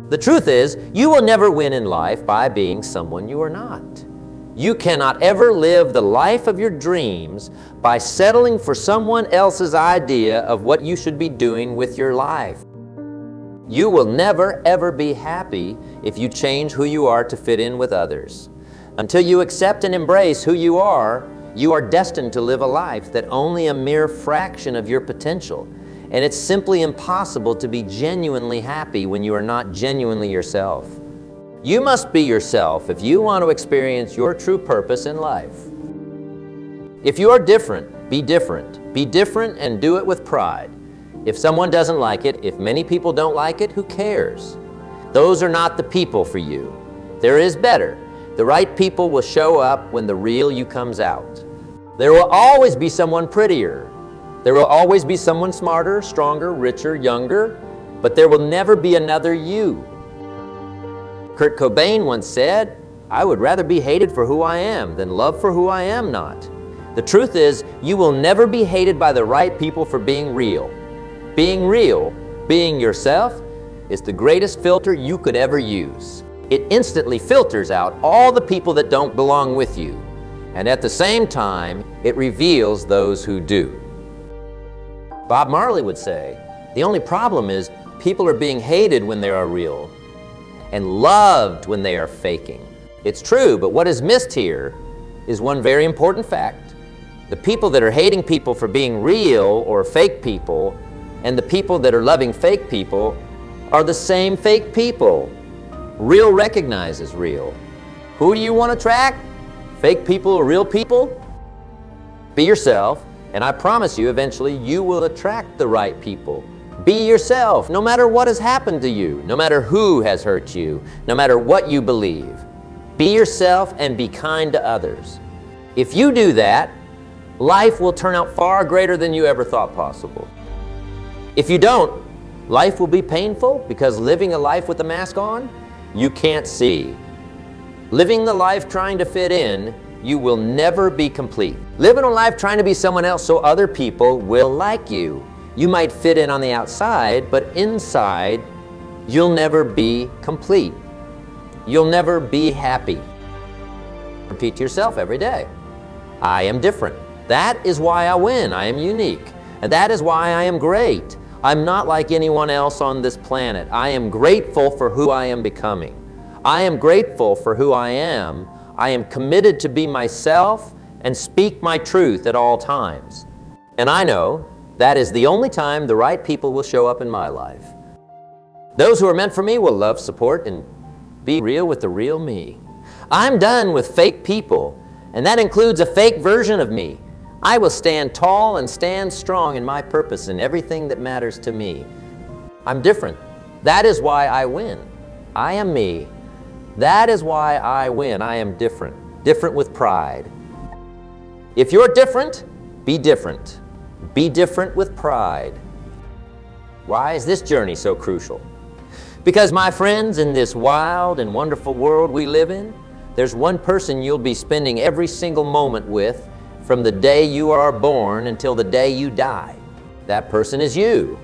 The truth is, you will never win in life by being someone you are not. You cannot ever live the life of your dreams by settling for someone else's idea of what you should be doing with your life. You will never ever be happy if you change who you are to fit in with others. Until you accept and embrace who you are destined to live a life that only a mere fraction of your potential. And it's simply impossible to be genuinely happy when you are not genuinely yourself. You must be yourself if you want to experience your true purpose in life. If you are different, be different. Be different and do it with pride. If someone doesn't like it, if many people don't like it, who cares? Those are not the people for you. There is better. The right people will show up when the real you comes out. There will always be someone prettier. There will always be someone smarter, stronger, richer, younger, but there will never be another you. Kurt Cobain once said, "I would rather be hated for who I am than loved for who I am not." The truth is, you will never be hated by the right people for being real. Being real, being yourself, is the greatest filter you could ever use. It instantly filters out all the people that don't belong with you, and at the same time, it reveals those who do. Bob Marley would say, the only problem is people are being hated when they are real, and loved when they are faking. It's true, but what is missed here is one very important fact. The people that are hating people for being real or fake people, and the people that are loving fake people, are the same fake people. Real recognizes real. Who do you want to attract? Fake people or real people? Be yourself, and I promise you, eventually you will attract the right people. Be yourself, no matter what has happened to you, no matter who has hurt you, no matter what you believe. Be yourself and be kind to others. If you do that, life will turn out far greater than you ever thought possible. If you don't, life will be painful because living a life with a mask on, you can't see. Living the life trying to fit in, you will never be complete. Living a life trying to be someone else so other people will like you. You might fit in on the outside, but inside, you'll never be complete. You'll never be happy. Repeat to yourself every day, I am different. That is why I win. I am unique. And that is why I am great. I'm not like anyone else on this planet. I am grateful for who I am becoming. I am grateful for who I am. I am committed to be myself and speak my truth at all times. And I know that is the only time the right people will show up in my life. Those who are meant for me will love, support, and be real with the real me. I'm done with fake people, and that includes a fake version of me. I will stand tall and stand strong in my purpose and everything that matters to me. I'm different. That is why I win. I am me. That is why I win. I am different. Different with pride. If you're different, be different. Be different with pride. Why is this journey so crucial? Because, my friends, in this wild and wonderful world we live in, there's one person you'll be spending every single moment with from the day you are born until the day you die. That person is you.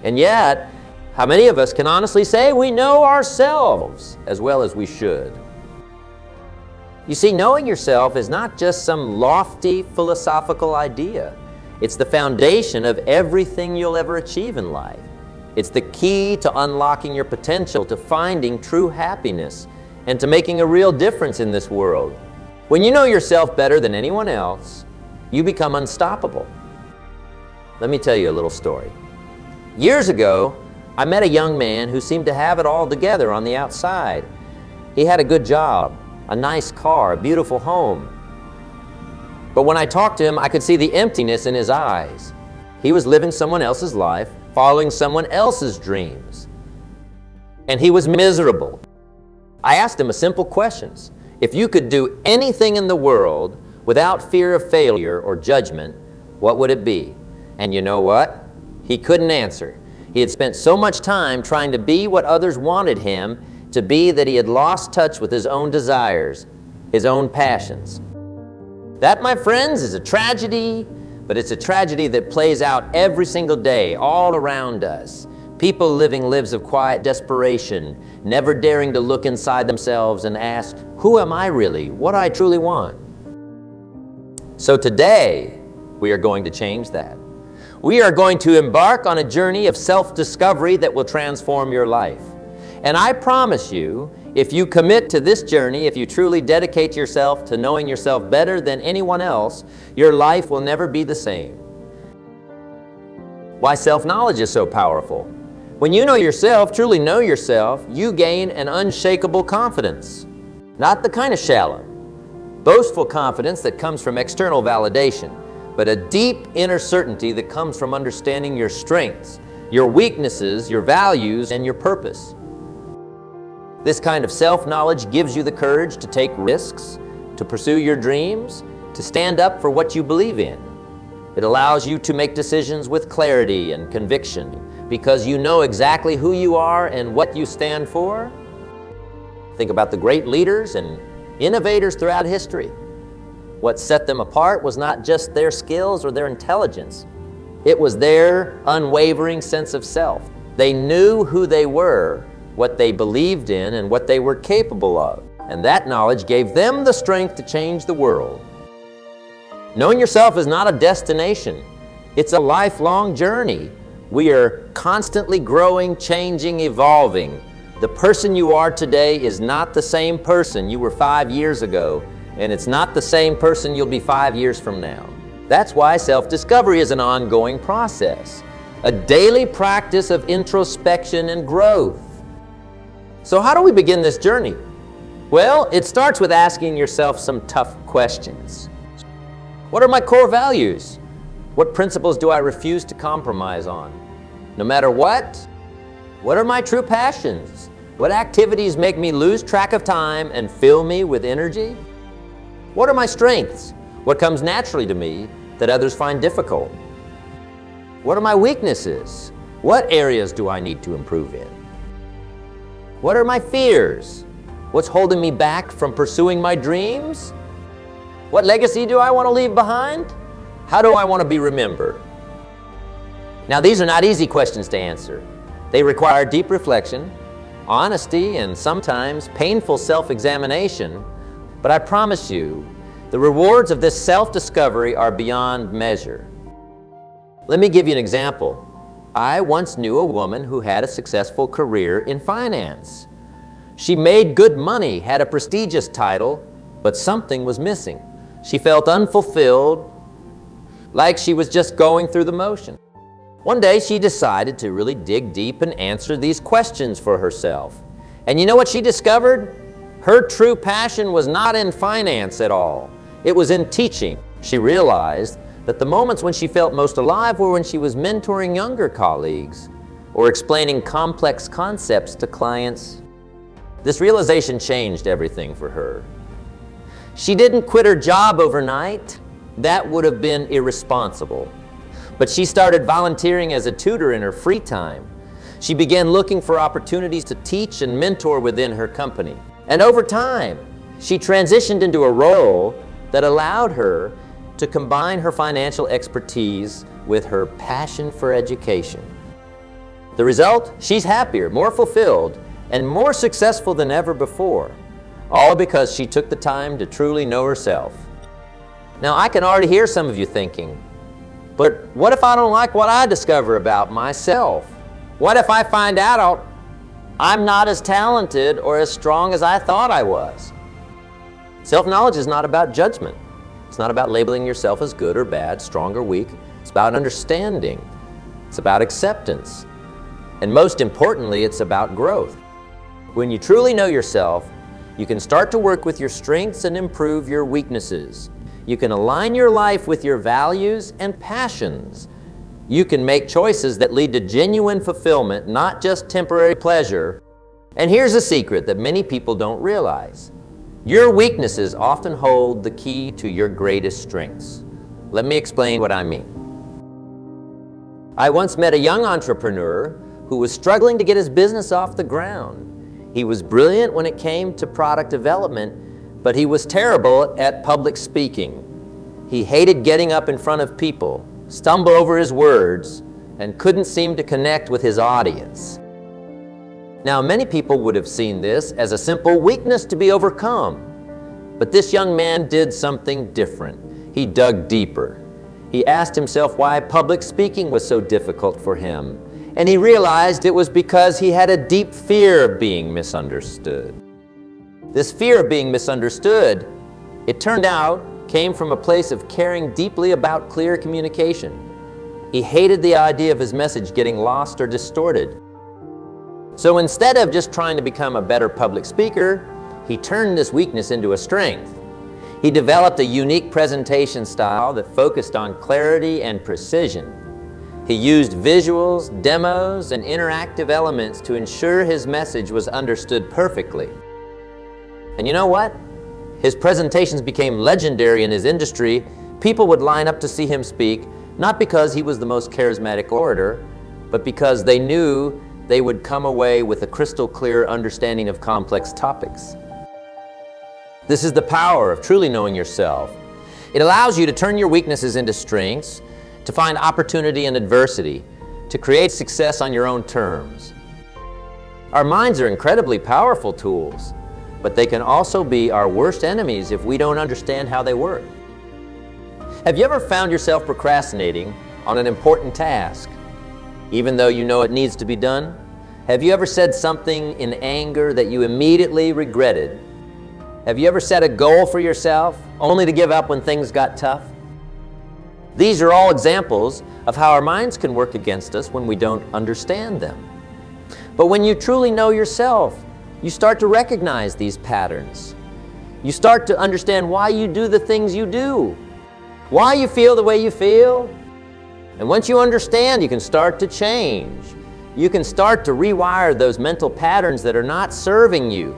And yet, how many of us can honestly say we know ourselves as well as we should? You see, knowing yourself is not just some lofty philosophical idea. It's the foundation of everything you'll ever achieve in life. It's the key to unlocking your potential, to finding true happiness, and to making a real difference in this world. When you know yourself better than anyone else, you become unstoppable. Let me tell you a little story. Years ago, I met a young man who seemed to have it all together on the outside. He had a good job, a nice car, a beautiful home. But when I talked to him, I could see the emptiness in his eyes. He was living someone else's life, following someone else's dreams. And he was miserable. I asked him a simple question. If you could do anything in the world without fear of failure or judgment, what would it be? And you know what? He couldn't answer. He had spent so much time trying to be what others wanted him to be that he had lost touch with his own desires, his own passions. That, my friends, is a tragedy, but it's a tragedy that plays out every single day all around us. People living lives of quiet desperation, never daring to look inside themselves and ask, who am I really? What do I truly want? So today, we are going to change that. We are going to embark on a journey of self-discovery that will transform your life. And I promise you, if you commit to this journey, if you truly dedicate yourself to knowing yourself better than anyone else, your life will never be the same. Why self-knowledge is so powerful. When you know yourself, truly know yourself, you gain an unshakable confidence. Not the kind of shallow, boastful confidence that comes from external validation, but a deep inner certainty that comes from understanding your strengths, your weaknesses, your values, and your purpose. This kind of self-knowledge gives you the courage to take risks, to pursue your dreams, to stand up for what you believe in. It allows you to make decisions with clarity and conviction because you know exactly who you are and what you stand for. Think about the great leaders and innovators throughout history. What set them apart was not just their skills or their intelligence. It was their unwavering sense of self. They knew who they were, what they believed in, and what they were capable of. And that knowledge gave them the strength to change the world. Knowing yourself is not a destination. It's a lifelong journey. We are constantly growing, changing, evolving. The person you are today is not the same person you were 5 years ago, and it's not the same person you'll be 5 years from now. That's why self-discovery is an ongoing process, a daily practice of introspection and growth. So how do we begin this journey? Well, it starts with asking yourself some tough questions. What are my core values? What principles do I refuse to compromise on? No matter what? What are my true passions? What activities make me lose track of time and fill me with energy? What are my strengths? What comes naturally to me that others find difficult? What are my weaknesses? What areas do I need to improve in? What are my fears? What's holding me back from pursuing my dreams? What legacy do I want to leave behind? How do I want to be remembered? Now, these are not easy questions to answer. They require deep reflection, honesty, and sometimes painful self-examination. But I promise you, the rewards of this self-discovery are beyond measure. Let me give you an example. I once knew a woman who had a successful career in finance. She made good money, had a prestigious title, but something was missing. She felt unfulfilled, like she was just going through the motion. One day she decided to really dig deep and answer these questions for herself. And you know what she discovered? Her true passion was not in finance at all. It was in teaching. She realized that the moments when she felt most alive were when she was mentoring younger colleagues or explaining complex concepts to clients. This realization changed everything for her. She didn't quit her job overnight. That would have been irresponsible. But she started volunteering as a tutor in her free time. She began looking for opportunities to teach and mentor within her company. And over time, she transitioned into a role that allowed her to combine her financial expertise with her passion for education. The result? She's happier, more fulfilled, and more successful than ever before, all because she took the time to truly know herself. Now, I can already hear some of you thinking, but what if I don't like what I discover about myself? What if I find out I'm not as talented or as strong as I thought I was? Self-knowledge is not about judgment. It's not about labeling yourself as good or bad, strong or weak. It's about understanding. It's about acceptance. And most importantly, it's about growth. When you truly know yourself, you can start to work with your strengths and improve your weaknesses. You can align your life with your values and passions. You can make choices that lead to genuine fulfillment, not just temporary pleasure. And here's a secret that many people don't realize. Your weaknesses often hold the key to your greatest strengths. Let me explain what I mean. I once met a young entrepreneur who was struggling to get his business off the ground. He was brilliant when it came to product development, but he was terrible at public speaking. He hated getting up in front of people, stumbled over his words, and couldn't seem to connect with his audience. Now, many people would have seen this as a simple weakness to be overcome, but this young man did something different. He dug deeper. He asked himself why public speaking was so difficult for him, and he realized it was because he had a deep fear of being misunderstood. This fear of being misunderstood, it turned out, came from a place of caring deeply about clear communication. He hated the idea of his message getting lost or distorted. So instead of just trying to become a better public speaker, he turned this weakness into a strength. He developed a unique presentation style that focused on clarity and precision. He used visuals, demos, and interactive elements to ensure his message was understood perfectly. And you know what? His presentations became legendary in his industry. People would line up to see him speak, not because he was the most charismatic orator, but because they knew they would come away with a crystal clear understanding of complex topics. This is the power of truly knowing yourself. It allows you to turn your weaknesses into strengths, to find opportunity in adversity, to create success on your own terms. Our minds are incredibly powerful tools, but they can also be our worst enemies if we don't understand how they work. Have you ever found yourself procrastinating on an important task, even though you know it needs to be done? Have you ever said something in anger that you immediately regretted? Have you ever set a goal for yourself only to give up when things got tough? These are all examples of how our minds can work against us when we don't understand them. But when you truly know yourself, you start to recognize these patterns. You start to understand why you do the things you do, why you feel the way you feel. And once you understand, you can start to change. You can start to rewire those mental patterns that are not serving you.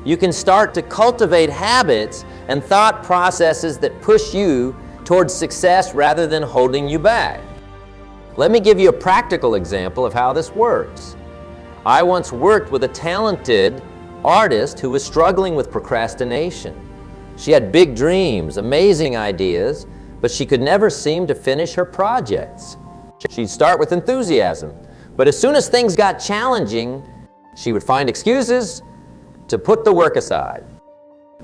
You can start to cultivate habits and thought processes that push you towards success rather than holding you back. Let me give you a practical example of how this works. I once worked with a talented artist who was struggling with procrastination. She had big dreams, amazing ideas, but she could never seem to finish her projects. She'd start with enthusiasm, but as soon as things got challenging, she would find excuses to put the work aside.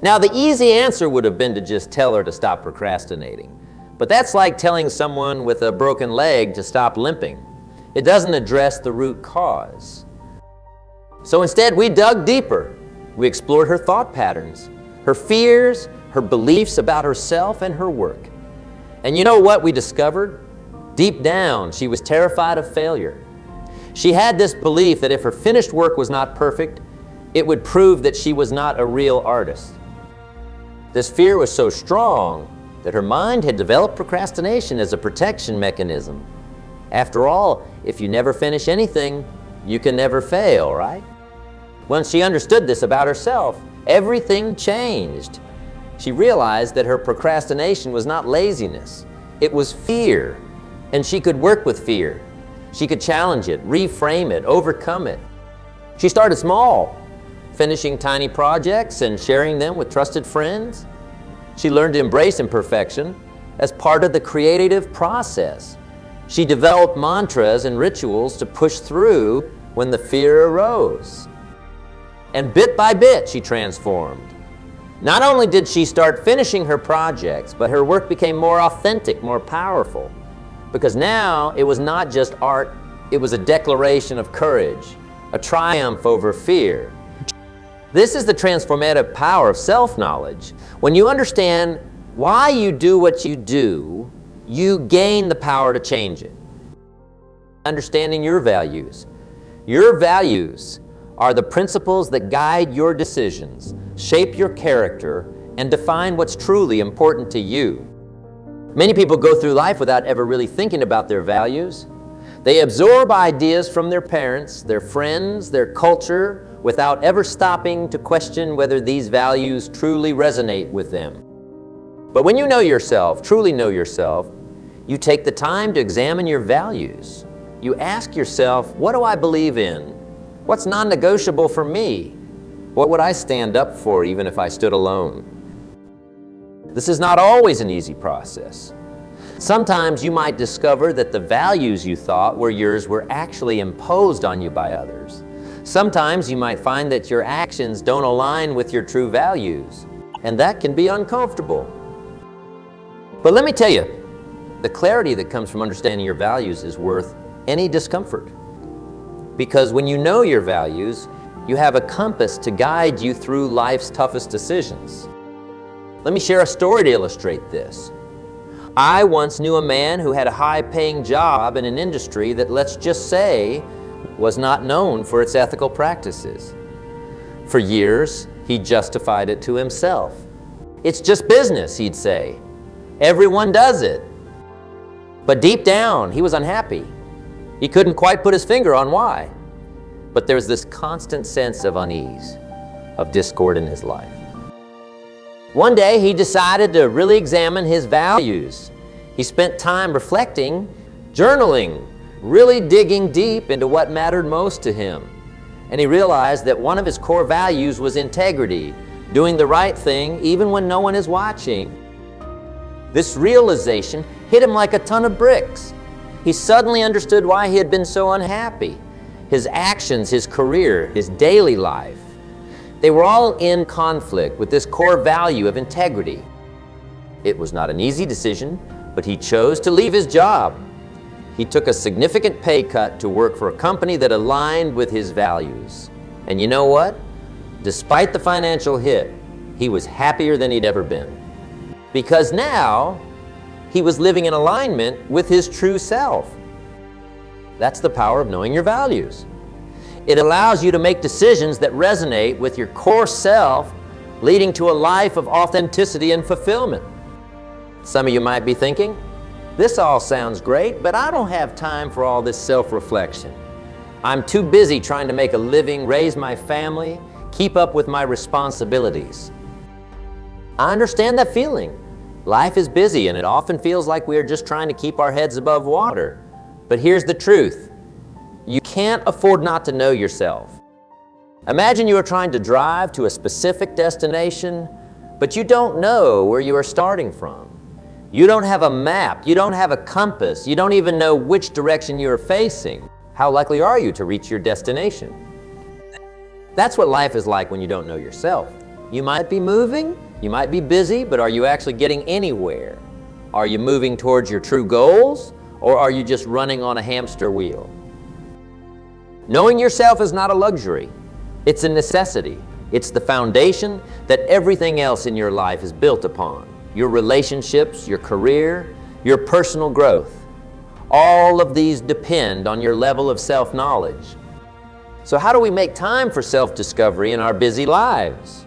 Now, the easy answer would have been to just tell her to stop procrastinating, but that's like telling someone with a broken leg to stop limping. It doesn't address the root cause. So instead, we dug deeper. We explored her thought patterns, her fears, her beliefs about herself and her work. And you know what we discovered? Deep down, she was terrified of failure. She had this belief that if her finished work was not perfect, it would prove that she was not a real artist. This fear was so strong that her mind had developed procrastination as a protection mechanism. After all, if you never finish anything, you can never fail, right? When she understood this about herself, everything changed. She realized that her procrastination was not laziness, it was fear, and she could work with fear. She could challenge it, reframe it, overcome it. She started small, finishing tiny projects and sharing them with trusted friends. She learned to embrace imperfection as part of the creative process. She developed mantras and rituals to push through when the fear arose. And bit by bit, she transformed. Not only did she start finishing her projects, but her work became more authentic, more powerful. Because now it was not just art, it was a declaration of courage, a triumph over fear. This is the transformative power of self-knowledge. When you understand why you do what you do, you gain the power to change it. Understanding your values. Your values are the principles that guide your decisions, shape your character, and define what's truly important to you. Many people go through life without ever really thinking about their values. They absorb ideas from their parents, their friends, their culture, without ever stopping to question whether these values truly resonate with them. But when you know yourself, truly know yourself, you take the time to examine your values. You ask yourself, what do I believe in? What's non-negotiable for me? What would I stand up for even if I stood alone? This is not always an easy process. Sometimes you might discover that the values you thought were yours were actually imposed on you by others. Sometimes you might find that your actions don't align with your true values, and that can be uncomfortable. But let me tell you, the clarity that comes from understanding your values is worth any discomfort. Because when you know your values, you have a compass to guide you through life's toughest decisions. Let me share a story to illustrate this. I once knew a man who had a high-paying job in an industry that, let's just say, was not known for its ethical practices. For years, he justified it to himself. It's just business, he'd say. Everyone does it. But deep down, he was unhappy. He couldn't quite put his finger on why. But there was this constant sense of unease, of discord in his life. One day, he decided to really examine his values. He spent time reflecting, journaling, really digging deep into what mattered most to him. And he realized that one of his core values was integrity, doing the right thing even when no one is watching. This realization hit him like a ton of bricks. He suddenly understood why he had been so unhappy. His actions, his career, his daily life, they were all in conflict with this core value of integrity. It was not an easy decision, but he chose to leave his job. He took a significant pay cut to work for a company that aligned with his values. And you know what? Despite the financial hit, he was happier than he'd ever been. Because now, he was living in alignment with his true self. That's the power of knowing your values. It allows you to make decisions that resonate with your core self, leading to a life of authenticity and fulfillment. Some of you might be thinking, this all sounds great, but I don't have time for all this self-reflection. I'm too busy trying to make a living, raise my family, keep up with my responsibilities. I understand that feeling. Life is busy and it often feels like we are just trying to keep our heads above water. But here's the truth. You can't afford not to know yourself. Imagine you are trying to drive to a specific destination, but you don't know where you are starting from. You don't have a map, you don't have a compass, you don't even know which direction you are facing. How likely are you to reach your destination? That's what life is like when you don't know yourself. You might be moving, you might be busy, but are you actually getting anywhere? Are you moving towards your true goals, or are you just running on a hamster wheel? Knowing yourself is not a luxury. It's a necessity. It's the foundation that everything else in your life is built upon. Your relationships, your career, your personal growth. All of these depend on your level of self-knowledge. So how do we make time for self-discovery in our busy lives?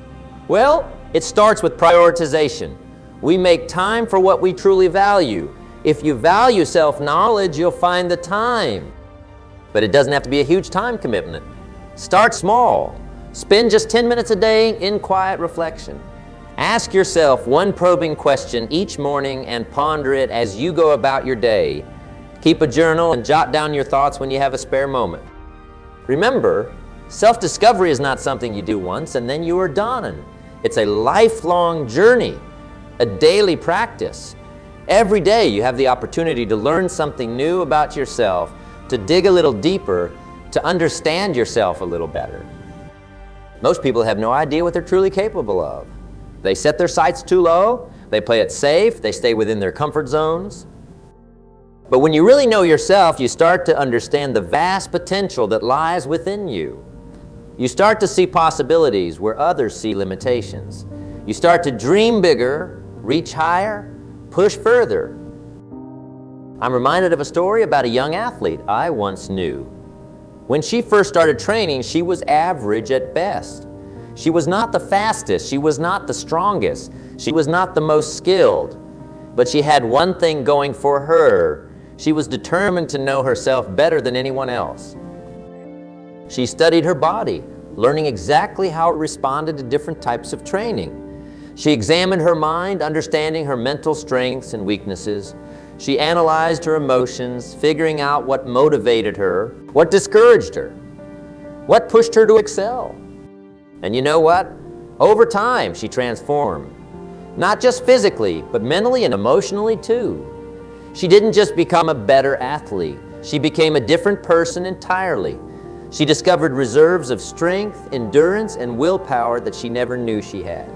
Well, it starts with prioritization. We make time for what we truly value. If you value self-knowledge, you'll find the time. But it doesn't have to be a huge time commitment. Start small. Spend just 10 minutes a day in quiet reflection. Ask yourself one probing question each morning and ponder it as you go about your day. Keep a journal and jot down your thoughts when you have a spare moment. Remember, self-discovery is not something you do once and then you are done. It's a lifelong journey, a daily practice. Every day you have the opportunity to learn something new about yourself, to dig a little deeper, to understand yourself a little better. Most people have no idea what they're truly capable of. They set their sights too low, they play it safe, they stay within their comfort zones. But when you really know yourself, you start to understand the vast potential that lies within you. You start to see possibilities where others see limitations. You start to dream bigger, reach higher, push further. I'm reminded of a story about a young athlete I once knew. When she first started training, she was average at best. She was not the fastest, she was not the strongest, she was not the most skilled. But she had one thing going for her. She was determined to know herself better than anyone else. She studied her body, learning exactly how it responded to different types of training. She examined her mind, understanding her mental strengths and weaknesses. She analyzed her emotions, figuring out what motivated her, what discouraged her, what pushed her to excel. And you know what? Over time, she transformed. Not just physically, but mentally and emotionally too. She didn't just become a better athlete. She became a different person entirely. She discovered reserves of strength, endurance, and willpower that she never knew she had.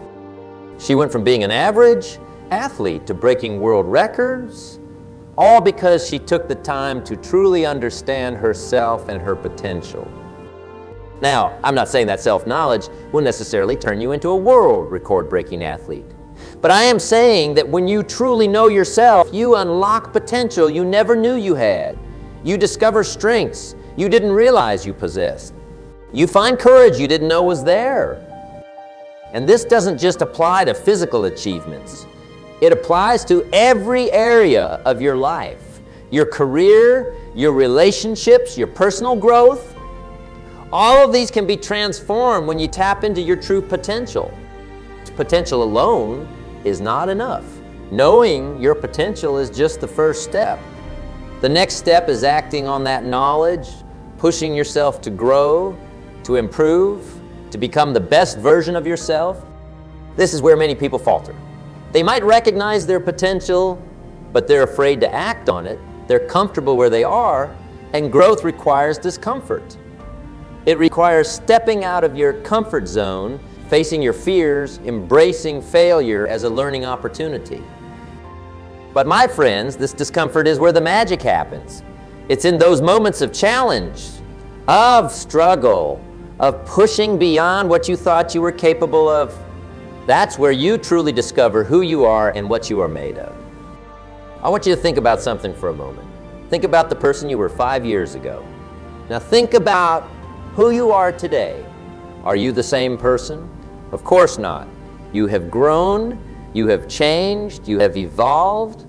She went from being an average athlete to breaking world records, all because she took the time to truly understand herself and her potential. Now, I'm not saying that self-knowledge will necessarily turn you into a world record-breaking athlete. But I am saying that when you truly know yourself, you unlock potential you never knew you had. You discover strengths you didn't realize you possessed. You find courage you didn't know was there. And this doesn't just apply to physical achievements. It applies to every area of your life. Your career, your relationships, your personal growth. All of these can be transformed when you tap into your true potential. Potential alone is not enough. Knowing your potential is just the first step. The next step is acting on that knowledge, pushing yourself to grow, to improve, to become the best version of yourself. This is where many people falter. They might recognize their potential, but they're afraid to act on it. They're comfortable where they are, and growth requires discomfort. It requires stepping out of your comfort zone, facing your fears, embracing failure as a learning opportunity. But my friends, this discomfort is where the magic happens. It's in those moments of challenge, of struggle, of pushing beyond what you thought you were capable of. That's where you truly discover who you are and what you are made of. I want you to think about something for a moment. Think about the person you were 5 years ago. Now think about who you are today. Are you the same person? Of course not. You have grown, you have changed, you have evolved.